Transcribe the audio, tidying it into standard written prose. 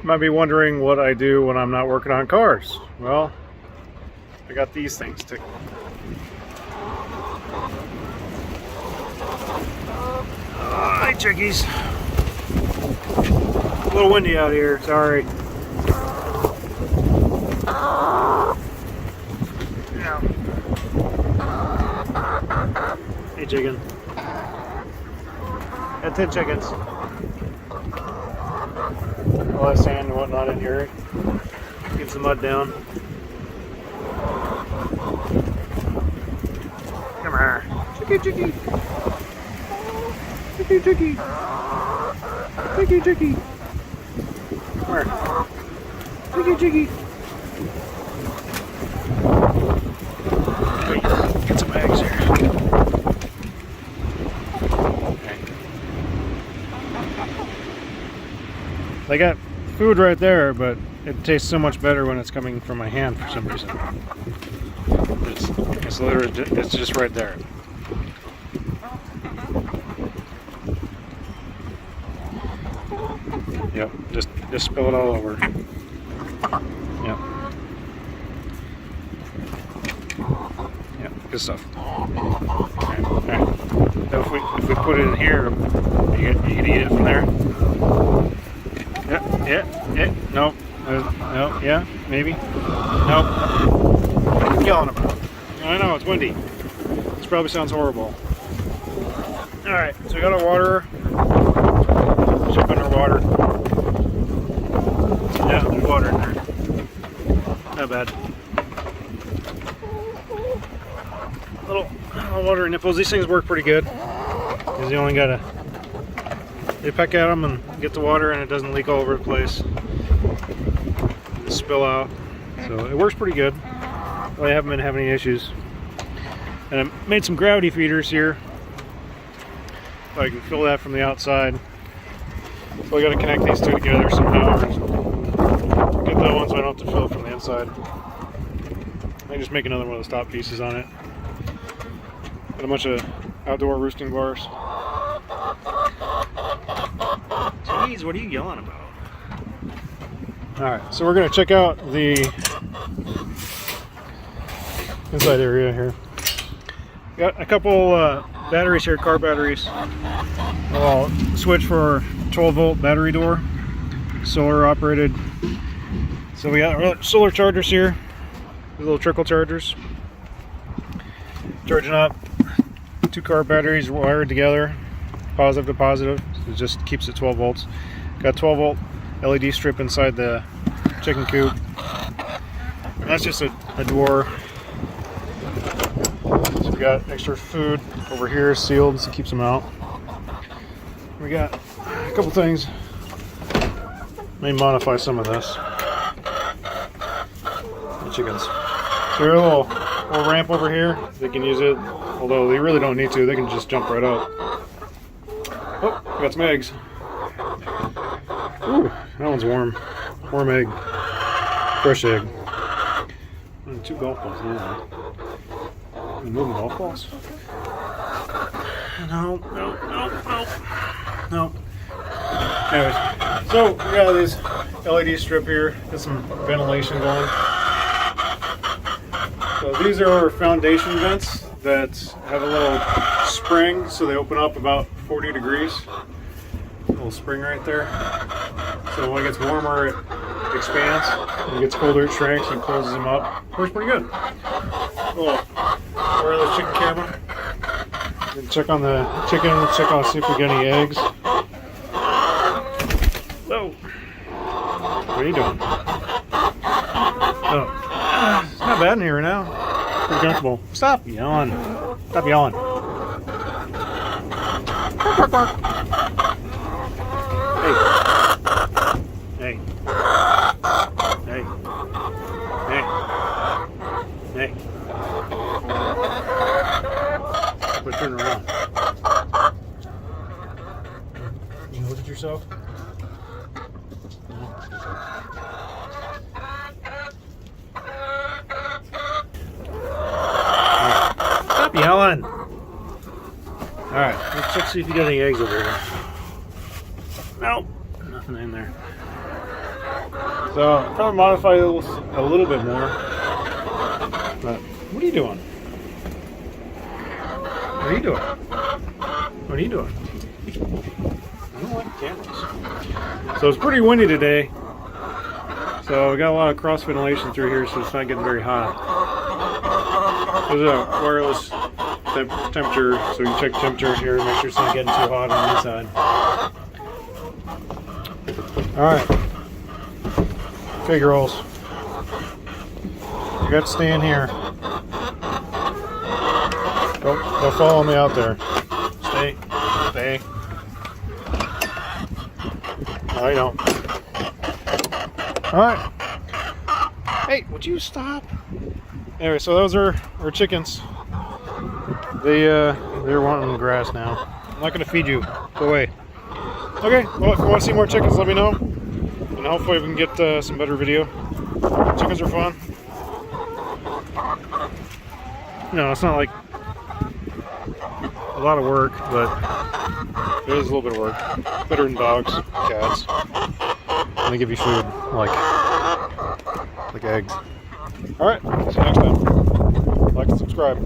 You might be wondering what I do when I'm not working on cars. Well, I got these things to... Hi, chickies. A little windy out here, sorry. Yeah. Hey, chicken. Got 10 chickens. All that sand and whatnot in here. Keeps the mud down. Come here. Chicky, chicky. Chicky, chicky. Chicky, chicky. Come here. Chicky, chicky. Wait, get some eggs here. Okay. They got food right there, but it tastes so much better when it's coming from my hand for some reason. It's literally, it's just right there. Yep, just spill it all over. Yep. Yep, good stuff. Alright. Now if we put it in here, you can eat it from there. Yeah, nope. No, yeah, maybe. Nope. What are you yelling about? I know, it's windy. This probably sounds horrible. Alright, so we got our water. Chip in our water. Yeah, there's water in there. Not bad. Little water nipples. These things work pretty good. Because you only gotta... You peck at them and get the water and it doesn't leak all over the place. Just spill out. So it works pretty good. Well, I haven't been having any issues. And I made some gravity feeders here. So I can fill that from the outside. So I got to connect these two together somehow. Get that one so I don't have to fill it from the inside. I can just make another one of the stop pieces on it. Got a bunch of outdoor roosting bars. Jeez, what are you yelling about? Alright, so we're going to check out the inside area here. Got a couple batteries here, car batteries. I'll switch for 12-volt battery door, solar operated. So we got our solar chargers here, the little trickle chargers. Charging up, 2 car batteries wired together, positive to positive. It just keeps it 12 volts. Got 12-volt LED strip inside the chicken coop. And that's just a door. So we got extra food over here sealed so it keeps them out. We got a couple things. May modify some of this. The chickens. So here, a little ramp over here. They can use it, although they really don't need to. They can just jump right up. Oh, we got some eggs. Ooh, that one's warm. Warm egg. Fresh egg. And 2 golf balls. No. Moving golf balls? No. Anyways, so we got this LED strip here. Got some ventilation going. So these are our foundation vents that have a little spring, so they open up about 40 degrees. A little spring right there. So when it gets warmer, it expands. When it gets colder, it shrinks and closes them up. Works pretty good. Little wireless chicken camera. Check on the chicken. Check on see if we get any eggs. Whoa! What are you doing? Oh, it's not bad in here right now. Pretty comfortable. Stop yelling. Stop yelling. Bark, bark. Hey. Hey. Hey. Hey. Hey. Quit turning around. You look at yourself? Stop yelling. Alright, let's check see if you got any eggs over here. Nope, nothing in there. So I'm trying to modify it a little bit more. But what are you doing? What are you doing? What are you doing? I don't like cameras. So it's pretty windy today. So we got a lot of cross ventilation through here, so it's not getting very hot. There's a wireless temperature, so you can check the temperature here and make sure it's not getting too hot on the inside. Alright. Figure rolls. You got to stay in here. Don't follow me out there. Stay. I know. Alright. Hey, would you stop? Anyway, so those are our chickens. They're wanting grass now. I'm not gonna feed you. Go away. Okay, well, if you want to see more chickens, let me know. And hopefully we can get some better video. Chickens are fun. No, it's not like a lot of work, but it is a little bit of work. Better than dogs, cats. And they give you food, like eggs. Alright, see you next time. Like and subscribe.